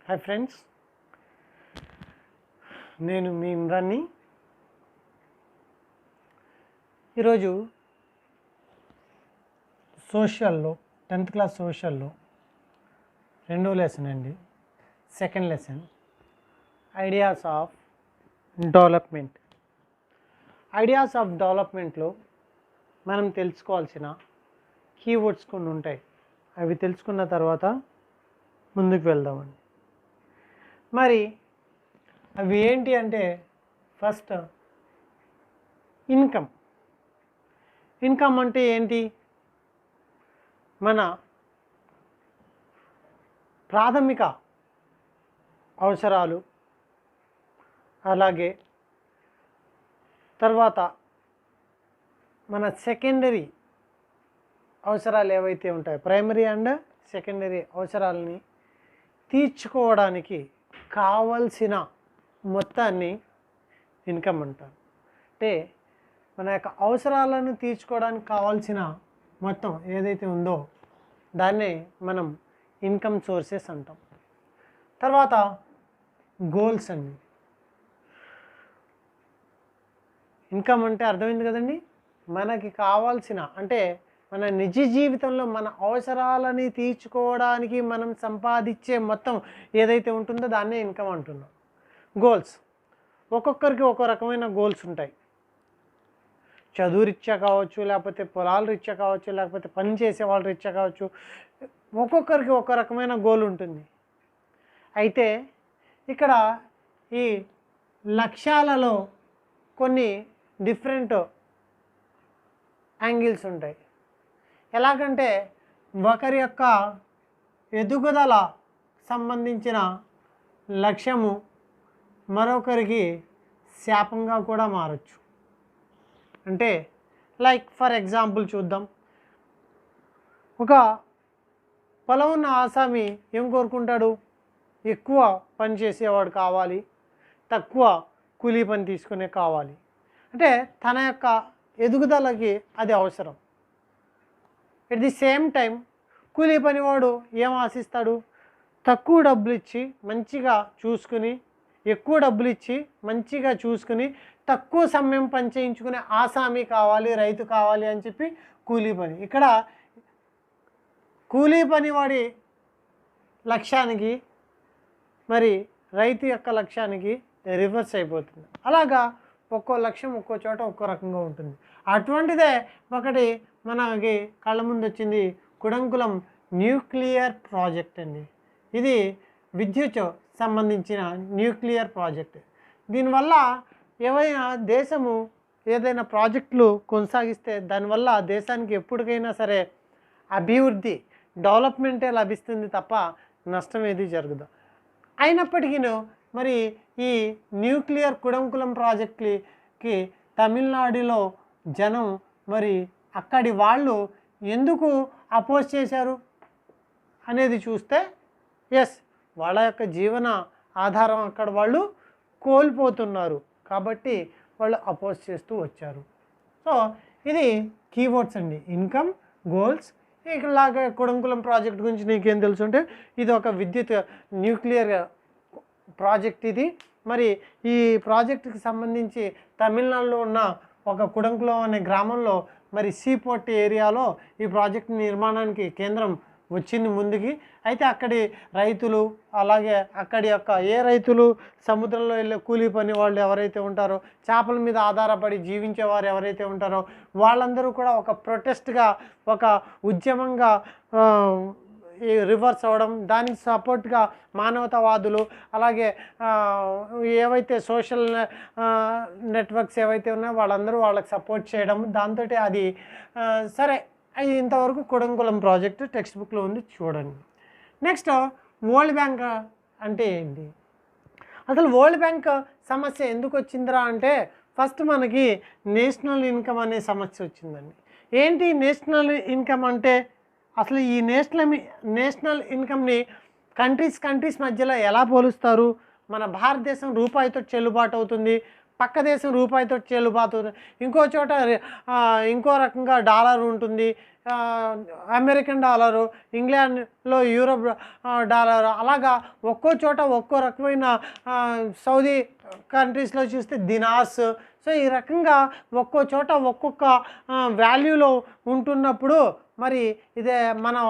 Hi friends, నేను మీ ఇమ్రాన్ని. ఈరోజు సోషల్లో 10th class సోషల్లో రెండో లెసన్ అండి. Second lesson ideas of development. Ideas of డెవలప్మెంట్లో మనం తెలుసుకోవాల్సిన కీవర్డ్స్ కొన్ని ఉంటాయి. అవి తెలుసుకున్న తర్వాత ముందుకు వెళ్దామండి. మరి అవి ఏంటి అంటే, ఫస్ట్ ఇన్కమ్. ఇన్కమ్ అంటే ఏంటి? మన ప్రాథమిక అవసరాలు, అలాగే తర్వాత మన సెకండరీ అవసరాలు ఏవైతే ఉంటాయో, ప్రైమరీ అండ్ సెకండరీ అవసరాలని తీర్చుకోవడానికి కావలసిన మొత్తాన్ని ఇన్కమ్ అంటారు. అంటే మన యొక్క అవసరాలను తీర్చుకోవడానికి కావాల్సిన మొత్తం ఏదైతే ఉందో దాన్నే మనం ఇన్కమ్ సోర్సెస్ అంటాం. తర్వాత గోల్స్ అండి. ఇన్కమ్ అంటే అర్థమైంది కదండి, మనకి కావాల్సిన అంటే మన నిజ జీవితంలో మన అవసరాలని తీర్చుకోవడానికి మనం సంపాదించే మొత్తం ఏదైతే ఉంటుందో దాన్నే ఇన్కమ్ అంటున్నాం. గోల్స్ ఒక్కొక్కరికి ఒక్కో రకమైన గోల్స్ ఉంటాయి. చదువు రీత్యా కావచ్చు, లేకపోతే పొలాల రీత్యా కావచ్చు, లేకపోతే పని చేసే వాళ్ళ రీత్యా కావచ్చు. ఒక్కొక్కరికి ఒక రకమైన గోల్ ఉంటుంది. అయితే ఇక్కడ ఈ లక్ష్యాలలో కొన్ని డిఫరెంట్ యాంగిల్స్ ఉంటాయి. ఎలాగంటే ఒకరి యొక్క ఎదుగుదల సంబంధించిన లక్ష్యము మరొకరికి శాపంగా కూడా మారచ్చు. అంటే లైక్ ఫర్ ఎగ్జాంపుల్ చూద్దాం. ఒక పొలం ఉన్న ఆసామి ఏం కోరుకుంటాడు? ఎక్కువ పని చేసేవాడు కావాలి, తక్కువ కూలీ పని తీసుకునే కావాలి. అంటే తన యొక్క ఎదుగుదలకి అది అవసరం. ఎట్ ది సేమ్ టైం కూలీ పనివాడు ఏం ఆశిస్తాడు? తక్కువ డబ్బులు ఇచ్చి మంచిగా చూసుకుని, ఎక్కువ డబ్బులు ఇచ్చి మంచిగా చూసుకుని, తక్కువ సమయం పని చేయించుకునే ఆసామి కావాలి, రైతు కావాలి అని చెప్పి కూలీ పని. ఇక్కడ కూలీ పనివాడి లక్ష్యానికి మరి రైతు యొక్క లక్ష్యానికి రివర్స్ అయిపోతుంది. అలాగా ఒక్కో లక్ష్యం ఒక్కో చోట ఒక్కో రకంగా ఉంటుంది. అటువంటిదే ఒకటి మనకి కళ్ళ ముందు వచ్చింది, కుడంకులం న్యూక్లియర్ ప్రాజెక్ట్ అండి. ఇది విద్యుత్ సంబంధించిన న్యూక్లియర్ ప్రాజెక్ట్. దీనివల్ల ఏవైనా దేశము ఏదైనా ప్రాజెక్టులు కొనసాగిస్తే దానివల్ల దేశానికి ఎప్పటికైనా సరే అభివృద్ధి, డెవలప్మెంటే లభిస్తుంది తప్ప నష్టం ఏది జరగదు. అయినప్పటికీ మరి ఈ న్యూక్లియర్ కుడంకులం ప్రాజెక్టుకి తమిళనాడులో జనం మరి అక్కడి వాళ్ళు ఎందుకు అపోజ్ చేశారు అనేది చూస్తే, ఎస్, వాళ్ళ యొక్క జీవన ఆధారం అక్కడ వాళ్ళు కోల్పోతున్నారు కాబట్టి వాళ్ళు అపోజ్ చేస్తూ వచ్చారు. సో ఇది కీవర్డ్స్ అండి, ఇన్కమ్, గోల్స్. ఇలాగా కుడంకులం ప్రాజెక్ట్ గురించి నీకేం తెలుసు అంటే, ఇది ఒక విద్యుత్ న్యూక్లియర్ ప్రాజెక్ట్. ఇది మరి ఈ ప్రాజెక్టుకి సంబంధించి తమిళనాడులో ఉన్న ఒక కుడంకులం అనే గ్రామంలో మరి సీపోర్ట్ ఏరియాలో ఈ ప్రాజెక్ట్ నిర్మాణానికి కేంద్రం వచ్చింది ముందుకి. అయితే అక్కడి రైతులు, అలాగే అక్కడి యొక్క ఏ రైతులు సముద్రంలో వెళ్ళే కూలీ పని వాళ్ళు ఎవరైతే ఉంటారో, చేపల మీద ఆధారపడి జీవించేవారు ఎవరైతే ఉంటారో వాళ్ళందరూ కూడా ఒక ప్రొటెస్ట్గా, ఒక ఉద్యమంగా రివర్స్ అవ్వడం, దానికి సపోర్ట్గా మానవతావాదులు, అలాగే ఏవైతే సోషల్ నెట్వర్క్స్ ఏవైతే ఉన్నాయో వాళ్ళందరూ వాళ్ళకి సపోర్ట్ చేయడం. దాంతో అది సరే అది ఇంతవరకు కుడంకులం ప్రాజెక్టు టెక్స్ట్ బుక్లో ఉంది, చూడండి. నెక్స్ట్ వరల్డ్ బ్యాంక్ అంటే ఏంటి? అసలు వరల్డ్ బ్యాంక్ సమస్య ఎందుకు వచ్చిందిరా అంటే, ఫస్ట్ మనకి నేషనల్ ఇన్కమ్ అనే సమస్య వచ్చిందండి. ఏంటి నేషనల్ ఇన్కమ్ అంటే? అసలు ఈ నేషనల్ ఇన్కమ్ని కంట్రీస్ మధ్యలో ఎలా పోలుస్తారు? మన భారతదేశం రూపాయితో చెల్లుబాటు అవుతుంది, పక్క దేశం రూపాయితో చెల్లుబాటు, ఇంకో చోట ఇంకో రకంగా డాలర్ ఉంటుంది, అమెరికన్ డాలరు, ఇంగ్లాండ్లో యూరోప్ డాలర్, అలాగా ఒక్కో చోట ఒక్కో రకమైన సౌదీ కంట్రీస్లో చూస్తే దినాస్. సో ఈ రకంగా ఒక్కో చోట ఒక్కొక్క వాల్యూలో ఉంటున్నప్పుడు మరి ఇదే మనం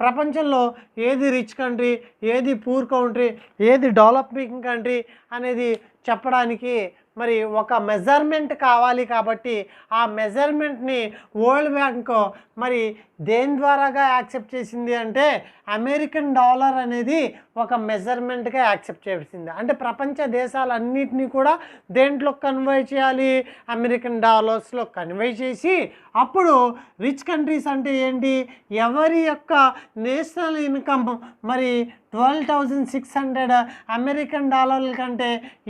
ప్రపంచంలో ఏది రిచ్ కంట్రీ, ఏది పూర్ కంట్రీ, ఏది డెవలపింగ్ కంట్రీ అనేది చెప్పడానికి మరి ఒక మెజర్మెంట్ కావాలి. కాబట్టి ఆ మెజర్మెంట్ని వరల్డ్ బ్యాంక్ మరి దేని ద్వారాగా యాక్సెప్ట్ చేసింది అంటే అమెరికన్ డాలర్ అనేది ఒక మెజర్మెంట్గా యాక్సెప్ట్ చేసింది. అంటే ప్రపంచ దేశాలన్నింటినీ కూడా దేంట్లో కన్వర్ట్ చేయాలి, అమెరికన్ డాలర్స్లో కన్వర్ట్ చేసి అప్పుడు రిచ్ కంట్రీస్ అంటే ఏంటి, ఎవరి యొక్క నేషనల్ ఇన్కమ్ మరి 12,600 అమెరికన్ డాలర్ల కంటే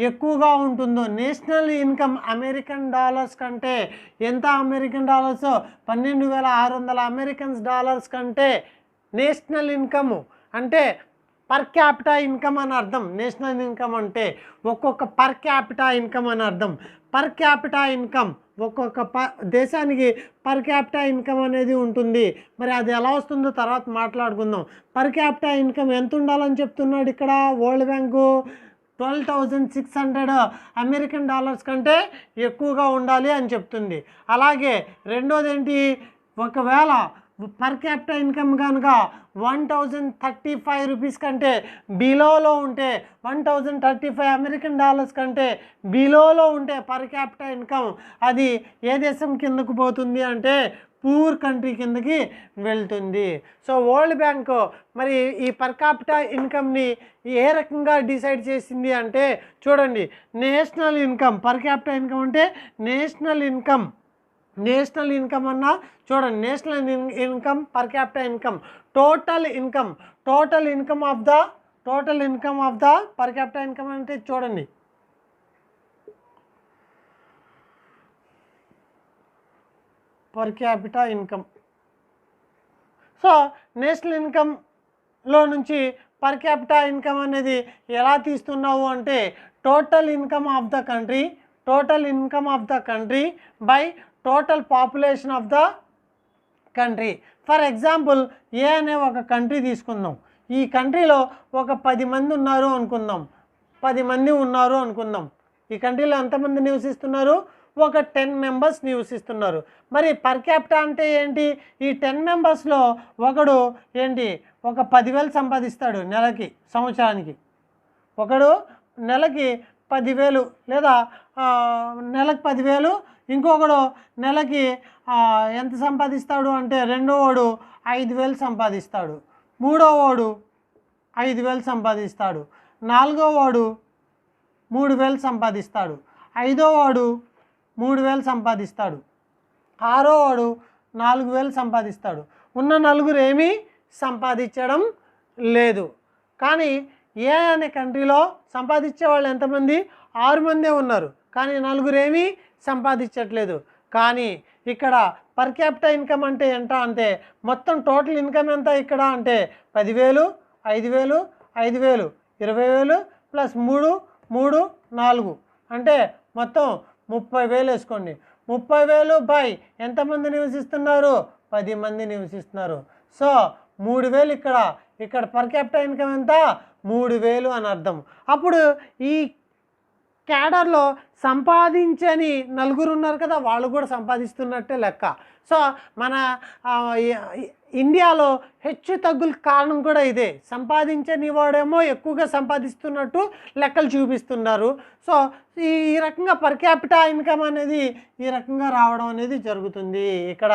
ఎక్కువగా ఉంటుందో, నేషనల్ ఇన్కమ్ అమెరికన్ డాలర్స్ కంటే ఎంత, అమెరికన్ డాలర్స్ 12,600 అమెరికన్ డాలర్స్ కంటే నేషనల్ ఇన్కమ్ అంటే పర్ క్యాపిటా ఇన్కమ్ అని అర్థం. నేషనల్ ఇన్కమ్ అంటే ఒక్కొక్క పర్ క్యాపిటా ఇన్కమ్ అని అర్థం. పర్ క్యాపిటా ఇన్కమ్ ఒక్కొక్క దేశానికి పర్ క్యాపిటా ఇన్కమ్ అనేది ఉంటుంది. మరి అది ఎలా వస్తుందో తర్వాత మాట్లాడుకుందాం. పర్ క్యాపిటా ఇన్కమ్ ఎంత ఉండాలని చెప్తున్నాడు ఇక్కడ వరల్డ్ బ్యాంకు, 12,600 అమెరికన్ డాలర్స్ కంటే ఎక్కువగా ఉండాలి అని చెప్తుంది. అలాగే రెండోది ఏంటి, ఒకవేళ పర్ క్యాపిటా ఇన్కమ్ కనుక 1,035 రూపీస్ కంటే బిలోలో ఉంటే, 1,035 అమెరికన్ డాలర్స్ కంటే బిలోలో ఉంటే పర్ క్యాపిటా ఇన్కమ్, అది ఏ దేశం కిందకు పోతుంది అంటే పూర్ కంట్రీ కిందకి వెళ్తుంది. సో వరల్డ్ బ్యాంక్ మరి ఈ పర్ క్యాపిటా ఇన్కమ్ని ఏ రకంగా డిసైడ్ చేసింది అంటే చూడండి, national income, per capita income అంటే నేషనల్ ఇన్కమ్, నేషనల్ ఇన్కమ్ అన్నా చూడండి, national income, per capita income, total income, total income of the per capita income అంటే చూడండి, per capita income. So national ఇన్కమ్లో నుంచి పర్ క్యాపిటా ఇన్కమ్ అనేది ఎలా తీస్తున్నావు అంటే total income of the country, total income of the country by total population of the country. For example A అనే ఒక కంట్రీ తీసుకుందాం. ఈ కంట్రీలో ఒక 10 మంది ఉన్నారు అనుకుందాం, 10 మంది ఉన్నారు అనుకుందాం. ఈ కంట్రీలో ఎంతమంది నివసిస్తున్నారు, ఒక 10 మెంబర్స్ నివసిస్తున్నారు. మరి పర్ క్యాపిటా అంటే ఏంటి, ఈ 10 మెంబర్స్లో ఒకడు ఏంటి ఒక 10,000 సంపాదిస్తాడు నెలకి, సంవత్సరానికి ఒకడు నెలకి 10,000 లేదా నెలకు 10,000, ఇంకొకడు నెలకి ఎంత సంపాదిస్తాడు అంటే రెండోవాడు 5,000 సంపాదిస్తాడు, మూడోవాడు 5,000 సంపాదిస్తాడు, నాలుగోవాడు 3,000 సంపాదిస్తాడు, ఐదోవాడు 3,000 సంపాదిస్తాడు, ఆరోవాడు 4,000 సంపాదిస్తాడు. ఉన్న నలుగురు ఏమీ సంపాదించడం లేదు. కానీ ఏ అనే కంట్రీలో సంపాదించే వాళ్ళు ఎంతమంది, 6 మందే ఉన్నారు, కానీ నలుగురు ఏమీ సంపాదించట్లేదు. కానీ ఇక్కడ పర్ క్యాపిటా ఇన్కమ్ అంటే ఎంత అంటే మొత్తం టోటల్ ఇన్కమ్ ఎంత ఇక్కడ అంటే 10,000, 5,000, 5,000, 20,000 ప్లస్ 3, 3, 4 అంటే మొత్తం 30,000 వేసుకోండి. 30,000 బై ఎంతమంది నివసిస్తున్నారు, 10 మంది నివసిస్తున్నారు. సో 3,000 ఇక్కడ పర్ క్యాపిటా ఇన్కమ్ ఎంత, 3,000 అని అర్థం. అప్పుడు ఈ క్యాడర్లో సంపాదించని నలుగురు ఉన్నారు కదా, వాళ్ళు కూడా సంపాదిస్తున్నట్టే లెక్క. సో మన ఇండియాలో హెచ్చు తగ్గుల కారణం కూడా ఇదే, సంపాదించని వాడేమో ఎక్కువగా సంపాదిస్తున్నట్టు లెక్కలు చూపిస్తున్నారు. సో ఈ రకంగా పర్ క్యాపిటా ఇన్కమ్ అనేది ఈ రకంగా రావడం అనేది జరుగుతుంది. ఇక్కడ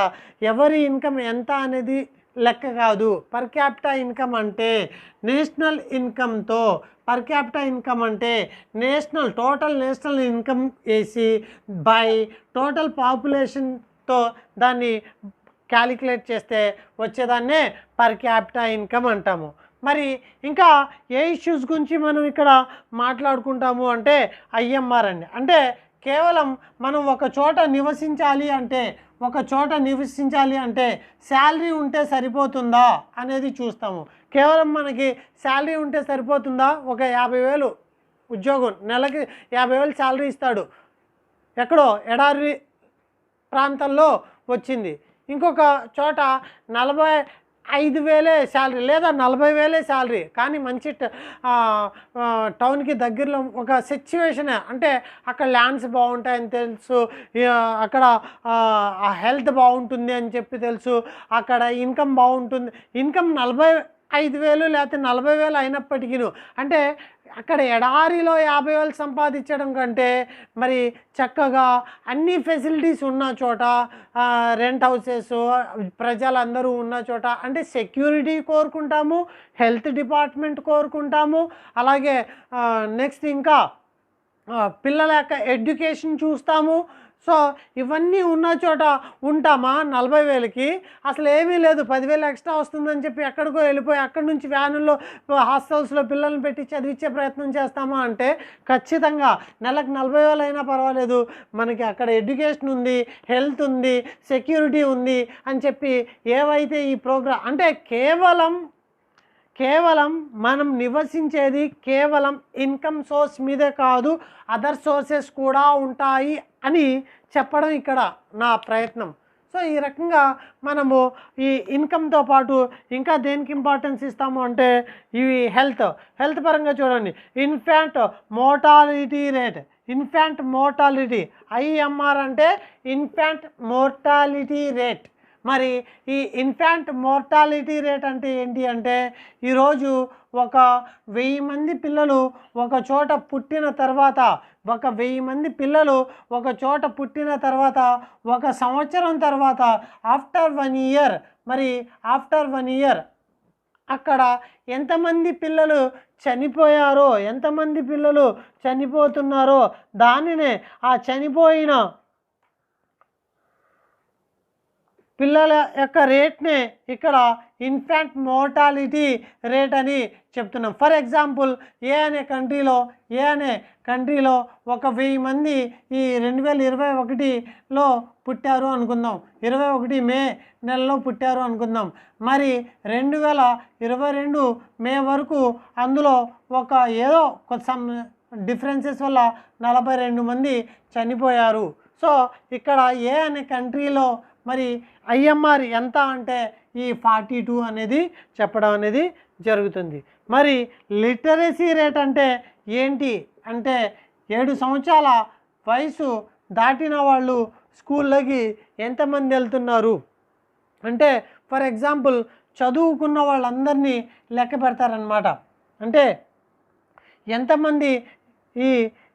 ఎవరి ఇన్కమ్ ఎంత అనేది లెక్క కాదు. పర్ క్యాపిటా ఇన్కమ్ అంటే నేషనల్ ఇన్కమ్తో, పర్ క్యాపిటా ఇన్కమ్ అంటే టోటల్ నేషనల్ ఇన్కమ్ వేసి బై టోటల్ పాపులేషన్తో దాన్ని క్యాలిక్యులేట్ చేస్తే వచ్చేదాన్నే పర్ క్యాపిటా ఇన్కమ్ అంటాము. మరి ఇంకా ఏ ఇష్యూస్ గురించి మనం ఇక్కడ మాట్లాడుకుంటాము అంటే ఐఎంఆర్ అండి. అంటే కేవలం మనం ఒక చోట నివసించాలి అంటే శాలరీ ఉంటే సరిపోతుందా అనేది చూస్తాము. కేవలం మనకి శాలరీ ఉంటే సరిపోతుందా, ఒక 50,000 ఉద్యోగం, నెలకి 50,000 శాలరీ ఇస్తాడు, ఎక్కడో ఎడారి ప్రాంతంలో వచ్చింది. ఇంకొక చోట 45,000 శాలరీ లేదా 40,000 శాలరీ, కానీ మంచి టౌన్కి దగ్గరలో ఒక సిచ్యువేషన్, అంటే అక్కడ ల్యాండ్స్ బాగుంటాయని తెలుసు, అక్కడ హెల్త్ బాగుంటుంది అని చెప్పి తెలుసు, అక్కడ ఇన్కమ్ బాగుంటుంది. ఇన్కమ్ 45,000 లేకపోతే 40,000 అయినప్పటికీ, అంటే అక్కడ ఎడారిలో 50,000 సంపాదించడం కంటే మరి చక్కగా అన్ని ఫెసిలిటీస్ ఉన్న చోట, రెంట్ హౌసెస్, ప్రజలందరూ ఉన్న చోట, అంటే సెక్యూరిటీ కోరుకుంటాము, హెల్త్ డిపార్ట్మెంట్ కోరుకుంటాము, అలాగే నెక్స్ట్ ఇంకా పిల్లల యొక్క ఎడ్యుకేషన్ చూస్తాము. సో ఇవన్నీ ఉన్న చోట ఉంటామా? 40,000కి అసలు ఏమీ లేదు, 10,000 ఎక్స్ట్రా వస్తుందని చెప్పి ఎక్కడికో వెళ్ళిపోయి అక్కడి నుంచి వ్యానుల్లో హాస్టల్స్లో పిల్లల్ని పెట్టి చదివించే ప్రయత్నం చేస్తామా అంటే ఖచ్చితంగా నెలకు 40,000 అయినా పర్వాలేదు, మనకి అక్కడ ఎడ్యుకేషన్ ఉంది, హెల్త్ ఉంది, సెక్యూరిటీ ఉంది అని చెప్పి ఏవైతే ఈ ప్రోగ్రామ్, అంటే కేవలం మనం నివసించేది కేవలం ఇన్కమ్ సోర్స్ మీదే కాదు, అదర్ సోర్సెస్ కూడా ఉంటాయి అని చెప్పడం ఇక్కడ నా ప్రయత్నం. సో ఈ రకంగా మనము ఈ ఇన్కమ్తో పాటు ఇంకా దేనికి ఇంపార్టెన్స్ ఇస్తాము అంటే ఇవి హెల్త్ పరంగా చూడండి. ఇన్ఫాంట్ మోర్టాలిటీ IMR అంటే ఇన్ఫాంట్ మోర్టాలిటీ రేట్. మరి ఈ ఇన్ఫాంట్ మోర్టాలిటీ రేట్ అంటే ఏంటి అంటే, ఈరోజు 1,000 మంది పిల్లలు ఒక చోట పుట్టిన తర్వాత 1,000 మంది పిల్లలు ఒక చోట పుట్టిన తర్వాత 1 సంవత్సరం తర్వాత ఆఫ్టర్ 1 ఇయర్, మరి ఆఫ్టర్ 1 ఇయర్ అక్కడ ఎంతమంది పిల్లలు చనిపోయారో, ఎంతమంది పిల్లలు చనిపోతున్నారో దానినే ఆ చనిపోయిన పిల్లల యొక్క రేట్నే ఇక్కడ ఇన్ఫాంట్ మోర్టాలిటీ రేట్ అని చెప్తున్నాం. ఫర్ ఎగ్జాంపుల్ ఏ అనే కంట్రీలో 1,000 మంది ఈ 2021లో పుట్టారు అనుకుందాం, 21 మే నెలలో పుట్టారు అనుకుందాం. మరి 2022 మే వరకు అందులో ఏదో సమ్ డిఫరెన్సెస్ వల్ల 42 మంది చనిపోయారు. సో ఇక్కడ ఏ అనే కంట్రీలో మరి IMR ఎంత అంటే ఈ 42 అనేది చెప్పడం అనేది జరుగుతుంది. మరి లిటరసీ రేట్ అంటే ఏంటి అంటే 7 సంవత్సరాల వయసు దాటిన వాళ్ళు స్కూల్లోకి ఎంతమంది వెళ్తున్నారు అంటే, ఫర్ ఎగ్జాంపుల్ చదువుకున్న వాళ్ళందరినీ లెక్క పెడతారనమాట. అంటే ఎంతమంది ఈ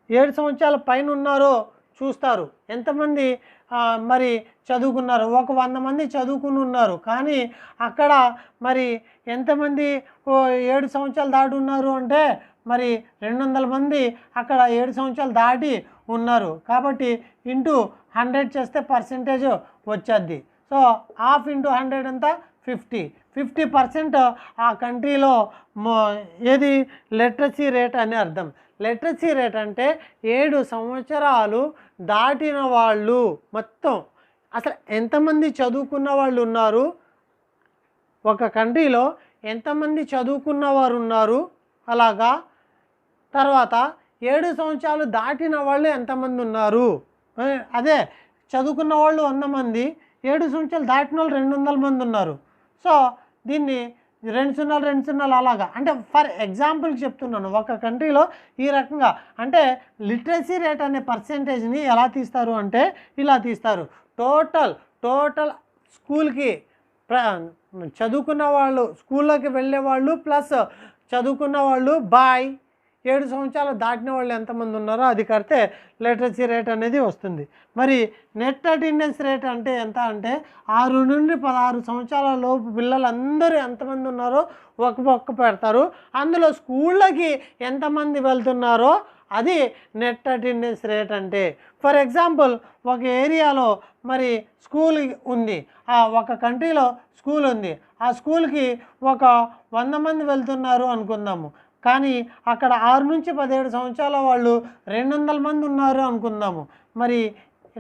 7 సంవత్సరాల పైన ఉన్నారో చూస్తారు, ఎంతమంది మరి చదువుకున్నారు. 100 మంది చదువుకుని ఉన్నారు, కానీ అక్కడ మరి ఎంతమంది 7 సంవత్సరాలు దాటి ఉన్నారు అంటే మరి 200 మంది అక్కడ 7 సంవత్సరాలు దాటి ఉన్నారు. కాబట్టి ఇంటూ 100 చేస్తే పర్సెంటేజ్ వచ్చేది. సో 1/2 × 100 ఎంత 50% ఆ కంట్రీలో ఏది లిటరసీ రేట్ అని అర్థం. లిటరసీ రేట్ అంటే 7 సంవత్సరాలు దాటిన వాళ్ళు మొత్తం అసలు ఎంతమంది చదువుకున్న వాళ్ళు ఉన్నారు, ఒక కంట్రీలో ఎంతమంది చదువుకున్న వారు ఉన్నారు, అలాగా తర్వాత 7 సంవత్సరాలు దాటిన వాళ్ళు ఎంతమంది ఉన్నారు. అదే చదువుకున్న వాళ్ళు 100 మంది, 7 సంవత్సరాలు దాటిన వాళ్ళు 200 మంది ఉన్నారు. సో దీన్ని 2 అలాగా, అంటే ఫర్ ఎగ్జాంపుల్కి చెప్తున్నాను. ఒక కంట్రీలో ఈ రకంగా, అంటే లిటరసీ రేట్ అనే పర్సెంటేజ్ని ఎలా తీస్తారు అంటే ఇలా తీస్తారు. టోటల్ స్కూల్కి చదువుకున్న వాళ్ళు, స్కూల్లోకి వెళ్ళే వాళ్ళు ప్లస్ చదువుకున్న వాళ్ళు బై 7 సంవత్సరాలు దాటిన వాళ్ళు ఎంతమంది ఉన్నారో అది కడితే లిటరసీ రేట్ అనేది వస్తుంది. మరి నెట్ అటెండెన్స్ రేట్ అంటే ఎంత అంటే 6 నుండి 16 సంవత్సరాల లోపు పిల్లలందరూ ఎంతమంది ఉన్నారో ఒక పెడతారు. అందులో స్కూళ్ళకి ఎంతమంది వెళ్తున్నారో అది నెట్ అటెండెన్స్ రేట్ అంటే. ఫర్ ఎగ్జాంపుల్ ఒక ఏరియాలో మరి స్కూల్ ఉంది, ఒక కంట్రీలో స్కూల్ ఉంది, ఆ స్కూల్కి 100 మంది వెళ్తున్నారు అనుకుందాము, కానీ అక్కడ 6 నుంచి 17 సంవత్సరాల వాళ్ళు 200 మంది ఉన్నారు అనుకుందాము. మరి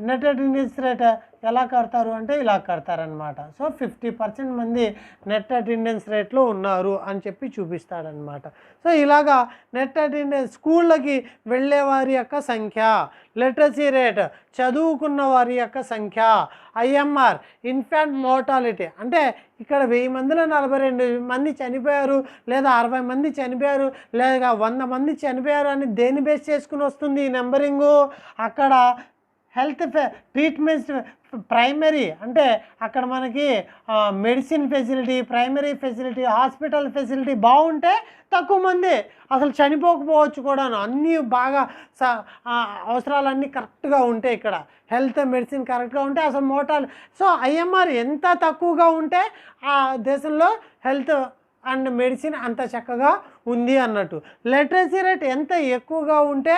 నెట్ అటెండెన్స్ రేట్ ఎలా కడతారు అంటే ఇలా కడతారనమాట. సో 50% మంది నెట్ అటెండెన్స్ రేట్లో ఉన్నారు అని చెప్పి చూపిస్తాడనమాట. సో ఇలాగా నెట్ అటెండెన్స్ స్కూళ్ళకి వెళ్ళే వారి యొక్క సంఖ్య, లిటరసీ రేట్ చదువుకున్న వారి యొక్క సంఖ్య, IMR ఇన్ఫాంట్ మోర్టాలిటీ అంటే ఇక్కడ 1000 మందిలో 42 మంది చనిపోయారు లేదా 60 మంది చనిపోయారు లేదా 100 మంది చనిపోయారు అని దేన్ని బేస్ చేసుకుని వస్తుంది ఈ నెంబరింగు? అక్కడ హెల్త్ ట్రీట్మెంట్ ప్రైమరీ అంటే అక్కడ మనకి medicine facility, primary facility, hospital facility బాగుంటే తక్కువ మంది అసలు చనిపోకపోవచ్చు కూడాను. అన్నీ బాగా అవసరాలన్నీ కరెక్ట్గా ఉంటాయి. ఇక్కడ హెల్త్ మెడిసిన్ కరెక్ట్గా ఉంటే అసలు సో IMR ఎంత తక్కువగా ఉంటే ఆ దేశంలో హెల్త్ అండ్ మెడిసిన్ అంత చక్కగా ఉంది అన్నట్టు. లిటరసీ రేట్ ఎంత ఎక్కువగా ఉంటే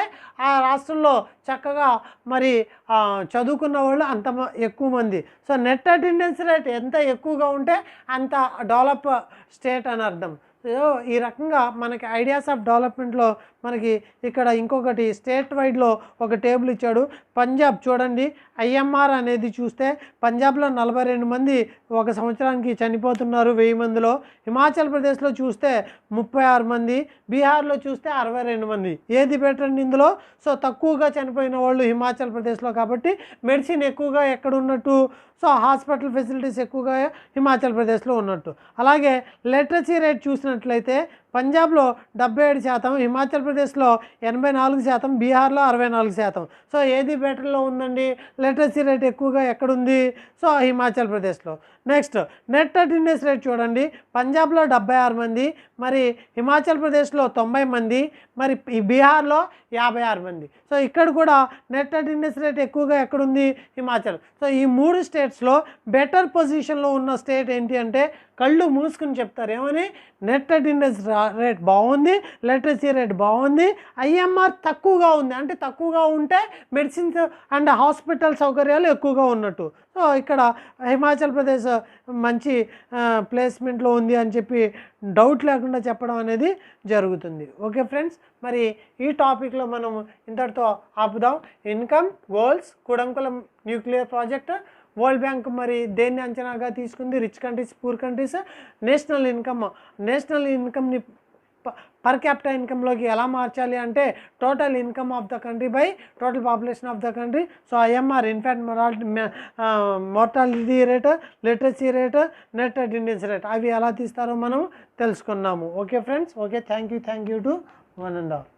ఆ రాష్ట్రంలో చక్కగా మరి చదువుకున్న వాళ్ళు అంత ఎక్కువ మంది. సో నెట్ అటెండెన్స్ రేట్ ఎంత ఎక్కువగా ఉంటే అంత డెవలప్ స్టేట్ అని అర్థం. సో ఈ రకంగా మనకి ఐడియాస్ ఆఫ్ డెవలప్మెంట్లో మనకి ఇక్కడ ఇంకొకటి స్టేట్ వైడ్లో ఒక టేబుల్ ఇచ్చాడు. పంజాబ్ చూడండి, IMR అనేది చూస్తే పంజాబ్లో 42 మంది ఒక సంవత్సరానికి చనిపోతున్నారు 1000 మందిలో. హిమాచల్ ప్రదేశ్లో చూస్తే 36 మంది, బీహార్లో చూస్తే 62 మంది. ఏది బెటర్ అండి ఇందులో? సో తక్కువగా చనిపోయిన వాళ్ళు హిమాచల్ ప్రదేశ్లో కాబట్టి మెడిసిన్ ఎక్కువగా ఎక్కడ ఉన్నట్టు, సో హాస్పిటల్ ఫెసిలిటీస్ ఎక్కువగా హిమాచల్ ప్రదేశ్లో ఉన్నట్టు. అలాగే లిటరసీ రేట్ చూసినట్లయితే పంజాబ్లో 77%, హిమాచల్ ప్రదేశ్లో 84%, బీహార్లో 64%. సో ఏది బెటర్లో ఉందండి? లిటరసీ రేట్ ఎక్కువగా ఎక్కడుంది? సో హిమాచల్ ప్రదేశ్లో. నెక్స్ట్ నెట్ అటెండెన్స్ రేట్ చూడండి, పంజాబ్లో 76 మంది, మరి హిమాచల్ ప్రదేశ్లో 90 మంది, మరి బీహార్లో 56 మంది. సో ఇక్కడ కూడా నెట్ అటెండెన్స్ రేట్ ఎక్కువగా ఎక్కడుంది? హిమాచల్. సో ఈ 3 స్టేట్స్లో బెటర్ పొజిషన్లో ఉన్న స్టేట్ ఏంటి అంటే కళ్ళు మూసుకుని చెప్తారు ఏమని? నెట్ అటెండెన్స్ రేట్ బాగుంది, లిటరసీ రేట్ బాగుంది, IMR తక్కువగా ఉంది. అంటే తక్కువగా ఉంటే మెడిసిన్స్ అండ్ హాస్పిటల్ సౌకర్యాలు ఎక్కువగా ఉన్నట్టు. సో ఇక్కడ హిమాచల్ ప్రదేశ్ మంచి ప్లేస్మెంట్లో ఉంది అని చెప్పి డౌట్ లేకుండా చెప్పడం అనేది జరుగుతుంది. ఓకే ఫ్రెండ్స్, మరి ఈ టాపిక్లో మనం ఇంతటితో ఆపుదాం. Income, goals, Kudankulam nuclear project, world bank మరి దేన్ని అంచనాగా తీసుకుంది? Rich countries, poor countries, national ఇన్కమ్ని పర్ క్యాపిటల్ ఇన్కమ్లోకి ఎలా మార్చాలి అంటే total income of the country by total population of the country. So IMR infant mortality rate, literacy rate, net attendance rate అవి ఎలా తీస్తారో మనం తెలుసుకున్నాము. Okay friends, okay, thank you to one and all.